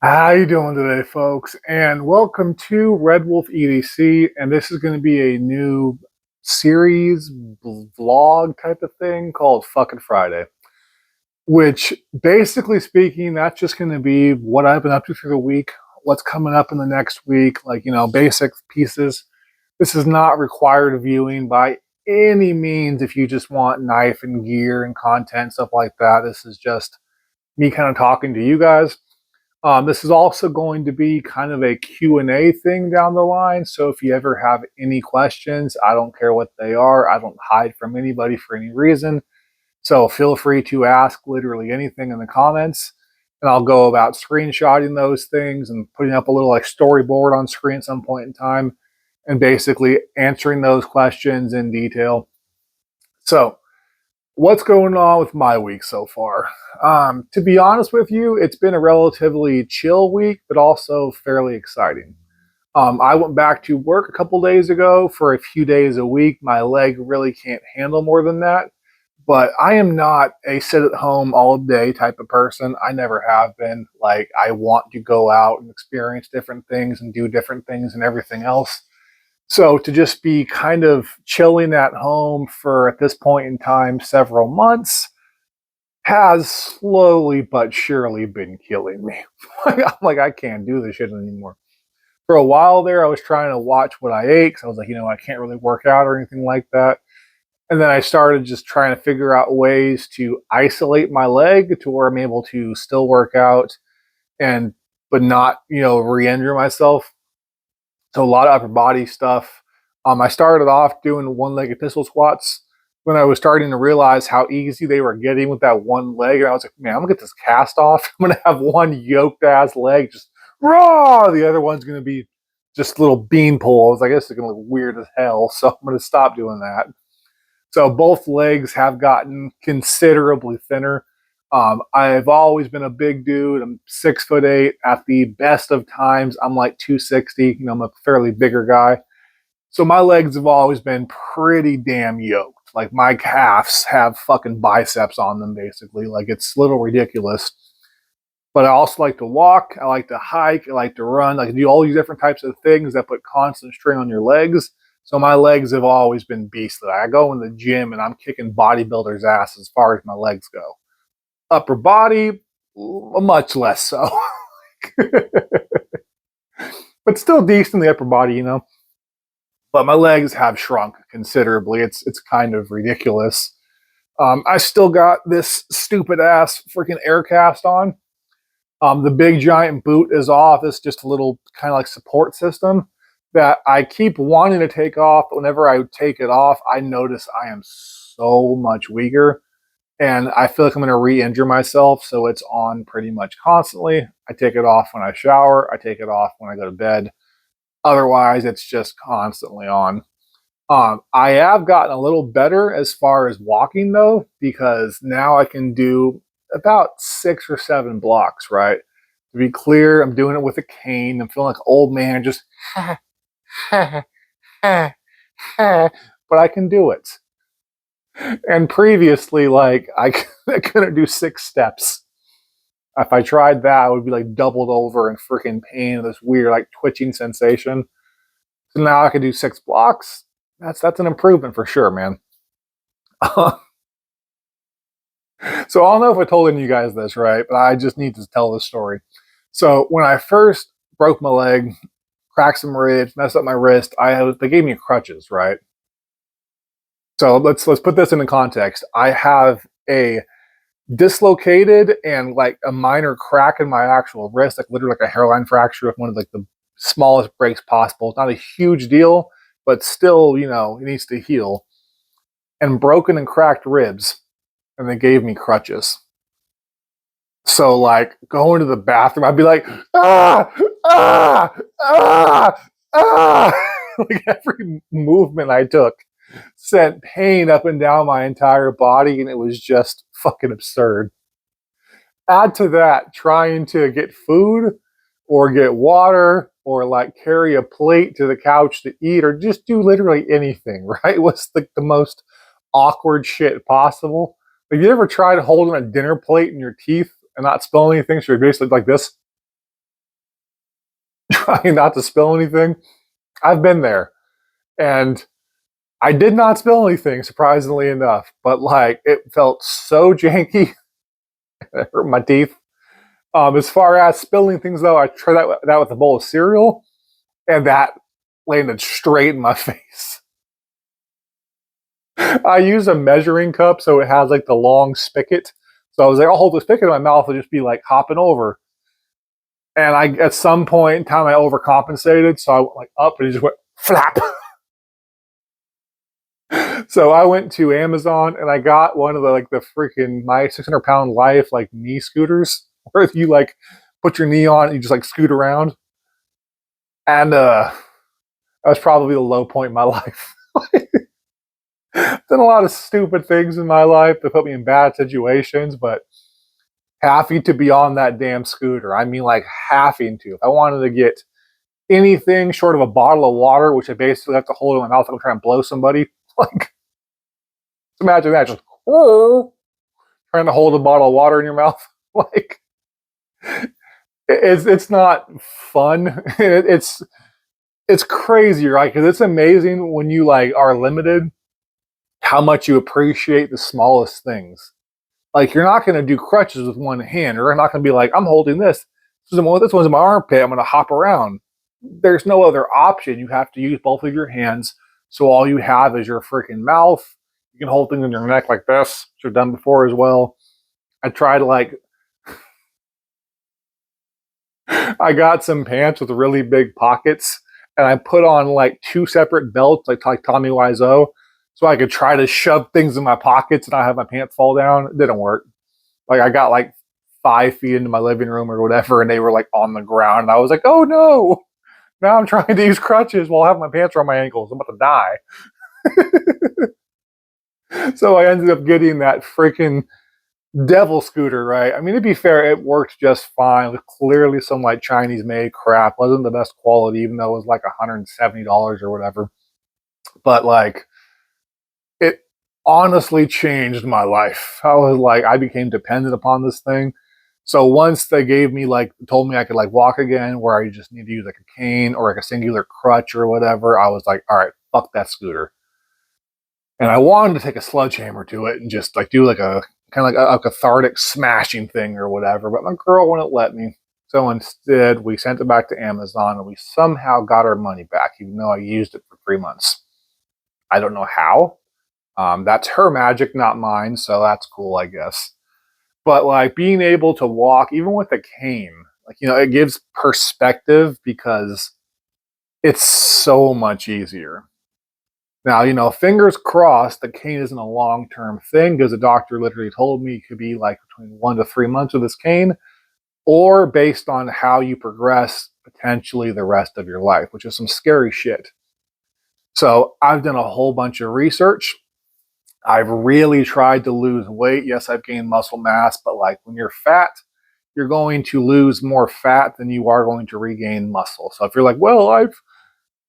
How you doing today, folks? And welcome to Red Wolf EDC. And this is going to be a new series vlog type of thing called Fucking Friday. Which, basically speaking, that's just going to be what I've been up to through the week, what's coming up in the next week, like basic pieces. This is not required viewing by any means. If you just want knife and gear and content stuff like that, this is just me kind of talking to you guys. This is also going to be kind of a Q&A thing down the line. So if you ever have any questions, I don't care what they are. I don't hide from anybody for any reason. So feel free to ask literally anything in the comments. And I'll go about screenshotting those things and putting up a little like storyboard on screen at some point in time and basically answering those questions in detail. So what's going on with my week so far? To be honest with you, it's been a relatively chill week, but also fairly exciting. I went back to work a couple days ago for a few days a week. My leg really can't handle more than that. But I am not a sit at home all day type of person. I never have been. Like, I want to go out and experience different things and do different things and everything else. So to just be kind of chilling at home for, at this point in time, several months has slowly but surely been killing me. I'm like, I can't do this shit anymore. For a while there, I was trying to watch what I ate because I was like, I can't really work out or anything like that. And then I started just trying to figure out ways to isolate my leg to where I'm able to still work out and but not, re-injure myself. So a lot of upper body stuff. I started off doing one-legged pistol squats when I was starting to realize how easy they were getting with that one leg. And I was like, man, I'm gonna get this cast off. I'm gonna have one yoked ass leg just raw. The other one's gonna be just little bean poles. I guess it's gonna look weird as hell. So I'm gonna stop doing that. So both legs have gotten considerably thinner. I've always been a big dude. I'm 6'8". At the best of times, I'm like 260. I'm a fairly bigger guy. So my legs have always been pretty damn yoked. Like my calves have fucking biceps on them, basically. Like it's a little ridiculous. But I also like to walk. I like to hike. I like to run. I can do all these different types of things that put constant strain on your legs. So my legs have always been beastly. I go in the gym and I'm kicking bodybuilders' ass as far as my legs go. Upper body, much less so. But still decent in the upper body. But my legs have shrunk considerably. It's kind of ridiculous. I still got this stupid ass freaking air cast on. The big giant boot is off. It's just a little kind of like support system that I keep wanting to take off. But whenever I take it off, I notice I am so much weaker. And I feel like I'm going to re-injure myself. So it's on pretty much constantly. I take it off when I shower. I take it off when I go to bed. Otherwise, it's just constantly on. I have gotten a little better as far as walking though, because now I can do about 6 or 7 blocks, right? To be clear, I'm doing it with a cane. I'm feeling like an old man, just but I can do it. And previously, like I couldn't do 6 steps. If I tried that, I would be like doubled over in freaking pain and this weird like twitching sensation. So now I can do 6 blocks. That's an improvement for sure, man. So I don't know if I told any of you guys this, right? But I just need to tell this story. So when I first broke my leg, cracked some ribs, messed up my wrist, they gave me crutches, right? So let's put this into context. I have a dislocated and like a minor crack in my actual wrist, like literally like a hairline fracture with one of like the smallest breaks possible. It's not a huge deal, but still, it needs to heal. And broken and cracked ribs, and they gave me crutches. So like going to the bathroom, I'd be like, ah, ah, ah, ah. Like every movement I took sent pain up and down my entire body, and it was just fucking absurd. Add to that trying to get food or get water or like carry a plate to the couch to eat or just do literally anything, right? It was like the most awkward shit possible. Have you ever tried holding a dinner plate in your teeth and not spill anything? So you're basically like this. trying not to spill anything. I've been there. And I did not spill anything, surprisingly enough. But like it felt so janky. It hurt my teeth. As far as spilling things though, I tried that with a bowl of cereal, and that landed straight in my face. I use a measuring cup, so it has like the long spigot. So I was like, I'll hold the spigot in my mouth and just be like hopping over. And I, at some point in time, I overcompensated, so I went like up and it just went flap. So I went to Amazon and I got one of the like the freaking my 600-pound life like knee scooters where you like put your knee on and you just like scoot around. And that was probably the low point in my life. Done a lot of stupid things in my life that put me in bad situations, but having to be on that damn scooter. I mean, like having to. If I wanted to get anything short of a bottle of water, which I basically have to hold in my mouth, I'm trying to blow somebody. Like, imagine that, just trying to hold a bottle of water in your mouth. Like, it's not fun. It's crazy, right? Because it's amazing when you like are limited, how much you appreciate the smallest things. Like you're not going to do crutches with one hand. You're not going to be like, I'm holding this. This one's in my armpit. I'm going to hop around. There's no other option. You have to use both of your hands. So all you have is your freaking mouth. You can hold things in your neck like this, which I've done before as well. I tried like, I got some pants with really big pockets and I put on like two separate belts, like Tommy Wiseau, so I could try to shove things in my pockets and not have my pants fall down. It didn't work. Like I got like 5 feet into my living room or whatever, and they were like on the ground. And I was like, oh no, now I'm trying to use crutches while I have my pants around my ankles. I'm about to die. So I ended up getting that freaking devil scooter, right? I mean, to be fair, it worked just fine. It was clearly some like Chinese made crap. Wasn't the best quality, even though it was like $170 or whatever. But like, it honestly changed my life. I was like, I became dependent upon this thing. So once they gave me like, told me I could like walk again, where I just need to use like a cane or like a singular crutch or whatever, I was like, all right, fuck that scooter. And I wanted to take a sledgehammer to it and just like do like a kind of like a cathartic smashing thing or whatever, but my girl wouldn't let me. So instead, we sent it back to Amazon and we somehow got our money back, even though I used it for 3 months. I don't know how. That's her magic, not mine. So that's cool, I guess. But like being able to walk, even with a cane, like, you know, it gives perspective because it's so much easier. Now, you know, fingers crossed, the cane isn't a long term thing because the doctor literally told me it could be like between 1 to 3 months with this cane, or based on how you progress, potentially the rest of your life, which is some scary shit. So I've done a whole bunch of research. I've really tried to lose weight. Yes, I've gained muscle mass, but like when you're fat, you're going to lose more fat than you are going to regain muscle. So if you're like, well,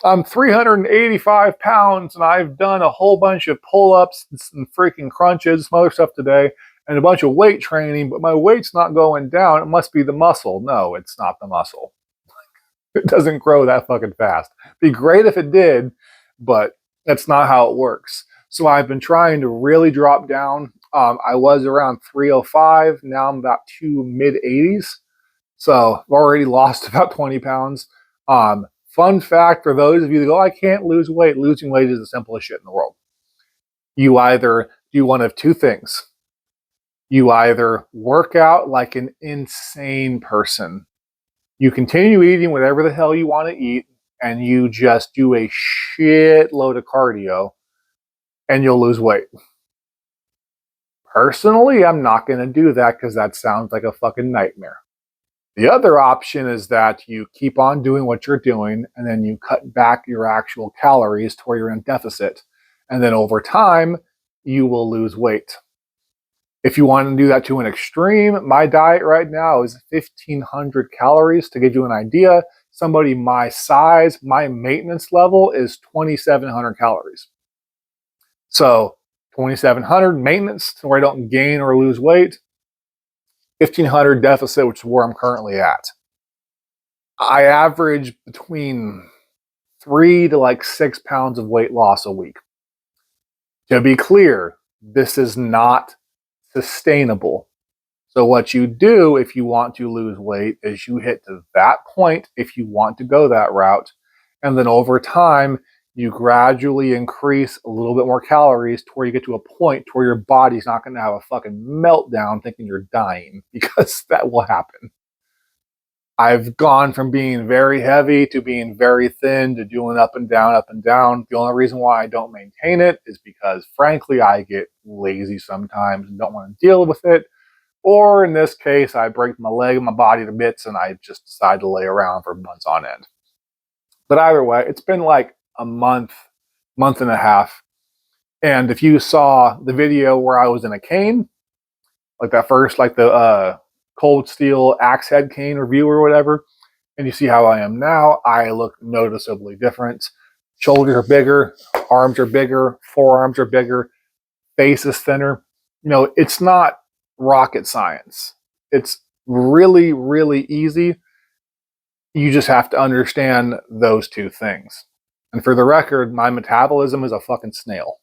I'm 385 pounds and I've done a whole bunch of pull-ups and freaking crunches, some other stuff today, and a bunch of weight training, but my weight's not going down. It must be the muscle. No, it's not the muscle. It doesn't grow that fucking fast. It'd be great if it did, but that's not how it works. So I've been trying to really drop down. I was around 305. Now I'm about to mid 80s. So I've already lost about 20 pounds. Fun fact for those of you that go, I can't lose weight. Losing weight is the simplest shit in the world. You either do one of two things. You either work out like an insane person, you continue eating whatever the hell you want to eat, and you just do a shitload of cardio, and you'll lose weight. Personally, I'm not going to do that because that sounds like a fucking nightmare. The other option is that you keep on doing what you're doing and then you cut back your actual calories to where you're in deficit. And then over time, you will lose weight. If you want to do that to an extreme, my diet right now is 1,500 calories. To give you an idea, somebody my size, my maintenance level is 2,700 calories. So 2,700 maintenance, where I don't gain or lose weight. 1,500 deficit, which is where I'm currently at. I average between 3 to like 6 pounds of weight loss a week. To be clear, this is not sustainable. So what you do if you want to lose weight is you hit to that point if you want to go that route. And then over time, you gradually increase a little bit more calories to where you get to a point to where your body's not going to have a fucking meltdown thinking you're dying, because that will happen. I've gone from being very heavy to being very thin to doing up and down, up and down. The only reason why I don't maintain it is because, frankly, I get lazy sometimes and don't want to deal with it. Or in this case, I break my leg and my body to bits and I just decide to lay around for months on end. But either way, it's been like a month, month and a half. And if you saw the video where I was in a cane, like that first, like the Cold Steel Axe Head cane review or whatever, and you see how I am now, I look noticeably different. Shoulders are bigger, arms are bigger, forearms are bigger, face is thinner. You know, it's not rocket science. It's really, really easy. You just have to understand those two things. And for the record, my metabolism is a fucking snail.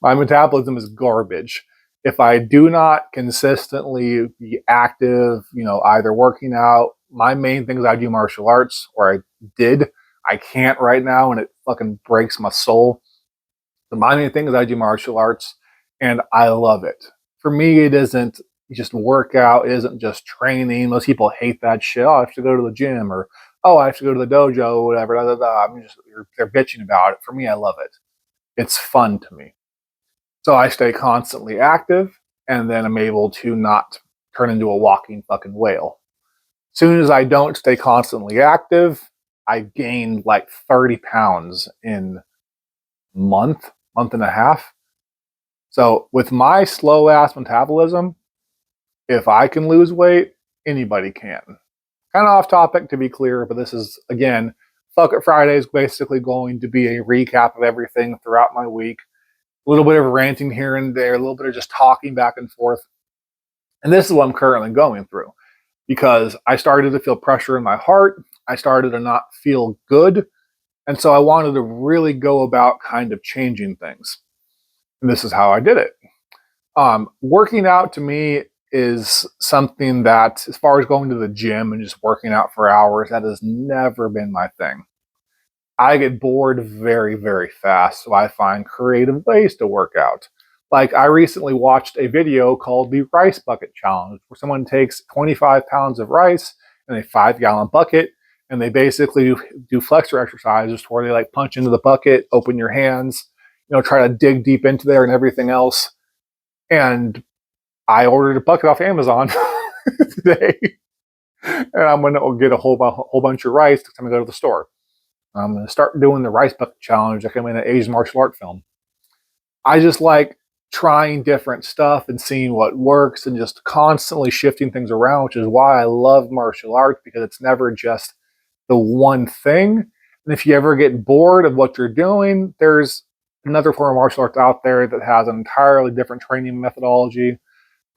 My metabolism is garbage. If I do not consistently be active, you know, either working out, my main thing is I do martial arts, or I did. I can't right now, and it fucking breaks my soul. But my main thing is I do martial arts, and I love it. For me, it isn't just workout, it isn't just training. Most people hate that shit. Oh, I have to go to the gym, or oh, I have to go to the dojo, or whatever. Blah, blah, blah. They're bitching about it. For me, I love it. It's fun to me. So I stay constantly active, and then I'm able to not turn into a walking fucking whale. As soon as I don't stay constantly active, I gain like 30 pounds in a month, month and a half. So with my slow ass metabolism, if I can lose weight, anybody can. Kind of off topic to be clear, but this is, again, Fuck It Friday is basically going to be a recap of everything throughout my week. A little bit of ranting here and there, a little bit of just talking back and forth. And this is what I'm currently going through, because I started to feel pressure in my heart. I started to not feel good. And so I wanted to really go about kind of changing things. And this is how I did it. Working out to me is something that, as far as going to the gym and just working out for hours, that has never been my thing. I get bored very, very fast, so I find creative ways to work out. Like, I recently watched a video called the Rice Bucket Challenge, where someone takes 25 pounds of rice in a 5-gallon bucket, and they basically do flexor exercises where they like punch into the bucket, open your hands, you know, try to dig deep into there and everything else. And I ordered a bucket off Amazon today, and I'm going to get a whole bunch of rice next time I go to the store. I'm going to start doing the rice bucket challenge like I'm in an Asian martial art film. I just like trying different stuff and seeing what works and just constantly shifting things around, which is why I love martial arts, because it's never just the one thing. And if you ever get bored of what you're doing, there's another form of martial arts out there that has an entirely different training methodology,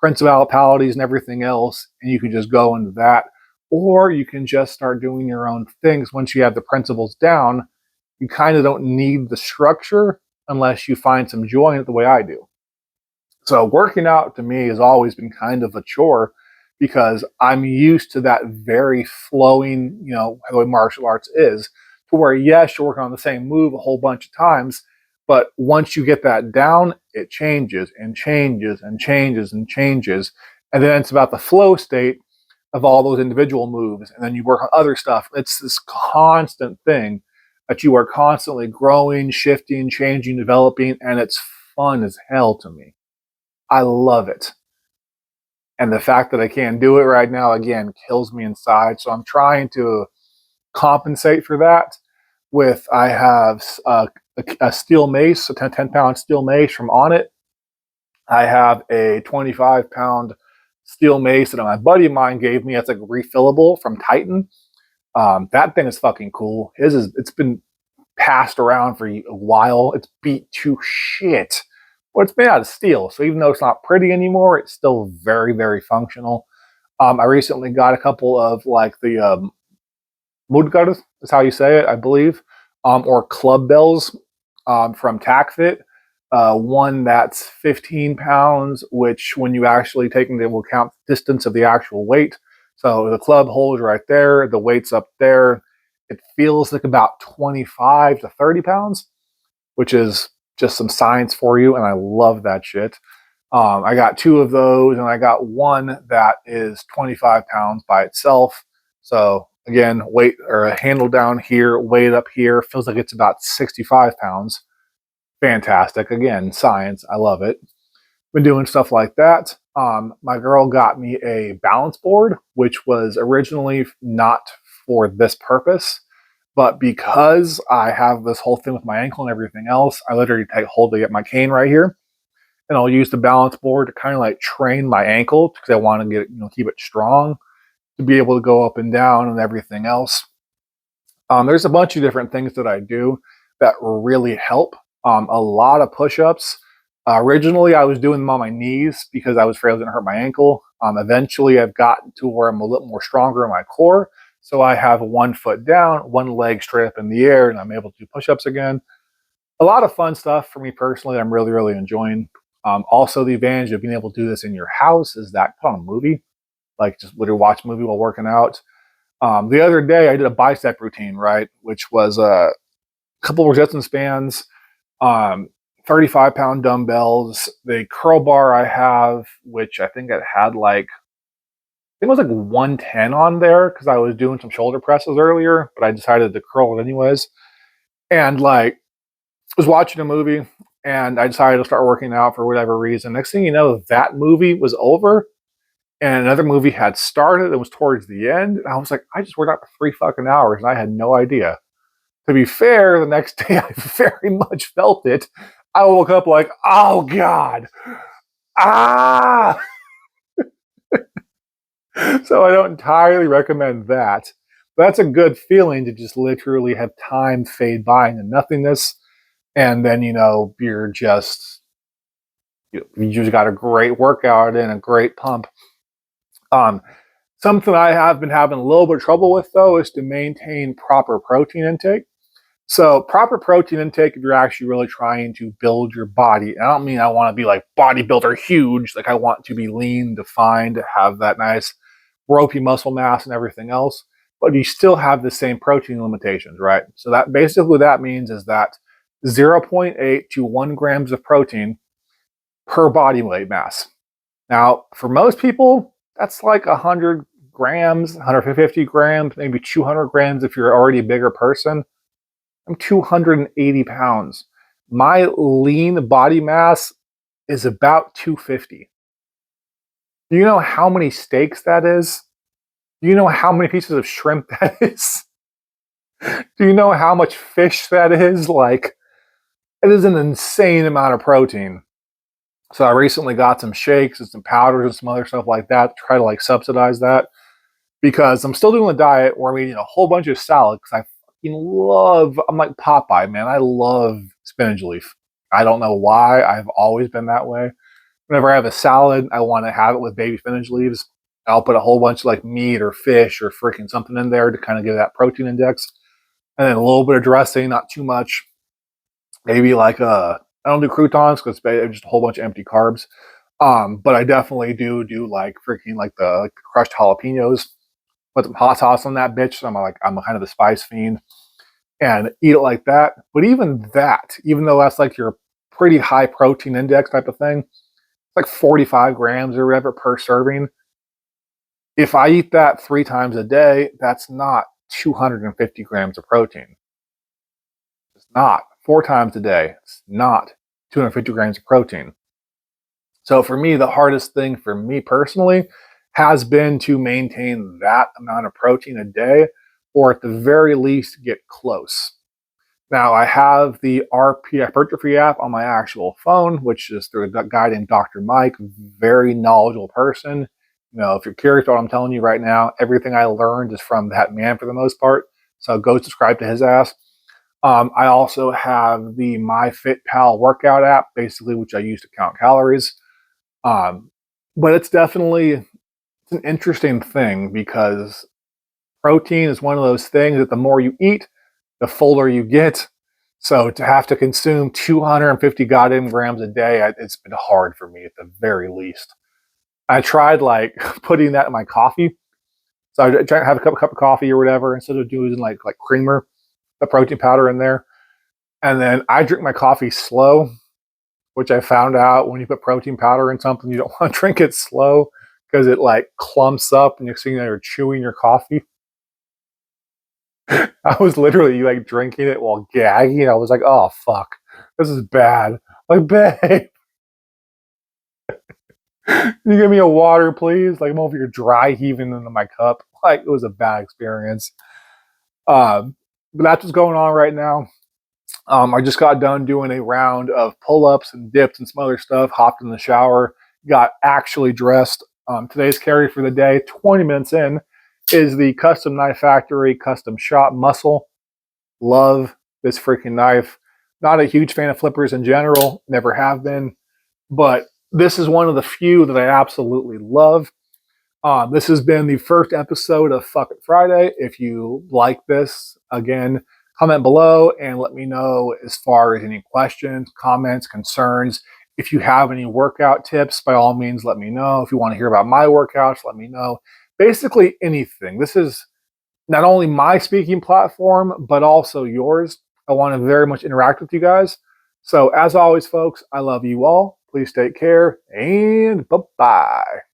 principalities, and everything else, and you can just go into that. Or you can just start doing your own things. Once you have the principles down, you kind of don't need the structure unless you find some joy in it the way I do. So working out to me has always been kind of a chore, because I'm used to that very flowing, you know, the way martial arts is, to where, yes, you're working on the same move a whole bunch of times, but once you get that down, it changes and changes and changes and changes. And then it's about the flow state of all those individual moves. And then you work on other stuff. It's this constant thing that you are constantly growing, shifting, changing, developing, and it's fun as hell to me. I love it. And the fact that I can't do it right now, again, kills me inside. So I'm trying to compensate for that with, I have a steel mace, a 10-pound steel mace from On It. I have a 25-pound steel mace that my buddy of mine gave me. It's like refillable from Titan. That thing is fucking cool. It's been passed around for a while. It's beat to shit. But it's made out of steel, so even though it's not pretty anymore, it's still very, very functional. I recently got a couple of like the Mudgar is how you say it, I believe, or club bells from TacFit. One that's 15 pounds, which when you actually take into account the distance of the actual weight. So the club holds right there, the weight's up there. It feels like about 25 to 30 pounds, which is just some science for you. And I love that shit. I got two of those, and I got one that is 25 pounds by itself. So again, weight or a handle down here, weight up here, feels like it's about 65 pounds. Fantastic. Again, science. I love it. Been doing stuff like that. My girl got me a balance board, which was originally not for this purpose. But because I have this whole thing with my ankle and everything else, I literally take hold of my cane right here, and I'll use the balance board to kind of like train my ankle because I want to get keep it strong to be able to go up and down and everything else. There's a bunch of different things that I do that really help. A lot of push-ups. Originally, I was doing them on my knees because I was afraid I was going to hurt my ankle. Eventually, I've gotten to where I'm a little more stronger in my core. So I have one foot down, one leg straight up in the air, and I'm able to do push-ups again. A lot of fun stuff for me personally that I'm really, really enjoying. Also, the advantage of being able to do this in your house is that put on a movie, like just literally watch a movie while working out. The other day, I did a bicep routine, right, which was a couple of resistance bands, um, 35-pound dumbbells, the curl bar I have, which I think it had like, I think it was like 110 on there because I was doing some shoulder presses earlier, but I decided to curl it anyways. And like, was watching a movie and I decided to start working out for whatever reason. Next thing you know, that movie was over and another movie had started and was towards the end. And I was like, I just worked out for 3 fucking hours and I had no idea. To be fair, the next day I very much felt it. I woke up like, oh God, ah. So I don't entirely recommend that. But that's a good feeling to just literally have time fade by into nothingness. And then, you just got a great workout and a great pump. Um, Something I have been having a little bit of trouble with though is to maintain proper protein intake. So proper protein intake, if you're actually really trying to build your body, I don't mean I want to be like bodybuilder huge, like I want to be lean, defined, have that nice ropey muscle mass and everything else, but you still have the same protein limitations, right? So that basically what that means is that zero point 0.8 to 1 grams of protein per body weight mass. Now, for most people, that's like 100 grams, 150 grams, maybe 200 grams if you're already a bigger person. I'm 280 pounds. My lean body mass is about 250. Do you know how many steaks that is? Do you know how many pieces of shrimp that is? Do you know how much fish that is? Like, it is an insane amount of protein. So I recently got some shakes and some powders and some other stuff like that to try to like subsidize that because I'm still doing the diet where I'm eating a whole bunch of salad because I fucking love, I'm like Popeye, man. I love spinach leaf. I don't know why. I've always been that way. Whenever I have a salad, I want to have it with baby spinach leaves. I'll put a whole bunch of like meat or fish or freaking something in there to kind of give that protein index. And then a little bit of dressing, not too much. Maybe like I don't do croutons because it's just a whole bunch of empty carbs. But I definitely do like freaking like the crushed jalapenos. Put some hot sauce on that bitch. So I'm kind of the spice fiend and eat it like that. But even that, even though that's like your pretty high protein index type of thing, it's like 45 grams or whatever per serving. If I eat that 3 times a day, that's not 250 grams of protein. It's not 4 times a day. It's not 250 grams of protein. So for me, the hardest thing for me personally has been to maintain that amount of protein a day, or at the very least get close. Now I have the RP hypertrophy app on my actual phone, which is through a guy named Dr. Mike, very knowledgeable person. If you're curious about what I'm telling you right now, everything I learned is from that man for the most part. So go subscribe to his ass. I also have the MyFitPal workout app, basically, which I use to count calories. Um, but it's definitely it's an interesting thing because protein is one of those things that the more you eat, the fuller you get. So to have to consume 250 goddamn grams a day, it's been hard for me at the very least. I tried like putting that in my coffee. So I try to have a cup of coffee or whatever instead of doing like creamer, the protein powder in there. And then I drink my coffee slow, which I found out when you put protein powder in something, you don't want to drink it slow because it like clumps up and you're seeing that you're chewing your coffee. I was literally like drinking it while gagging. I was like, oh fuck, this is bad. Like, babe, can you give me a water, please? Like, I'm over here dry heaving into my cup. Like, it was a bad experience. But that's what's going on right now. I just got done doing a round of pull-ups and dips and some other stuff. Hopped in the shower, got actually dressed. Today's carry for the day, 20 minutes in, is the Custom Knife Factory Custom Shop Muscle. Love this freaking knife. Not a huge fan of flippers in general, never have been, but this is one of the few that I absolutely love. This has been the first episode of Fuck It Friday. If you like this, again, comment below and let me know as far as any questions, comments, concerns. If you have any workout tips, by all means, let me know. If you want to hear about my workouts, let me know. Basically anything. This is not only my speaking platform, but also yours. I want to very much interact with you guys. So as always, folks, I love you all. Please take care and bye-bye.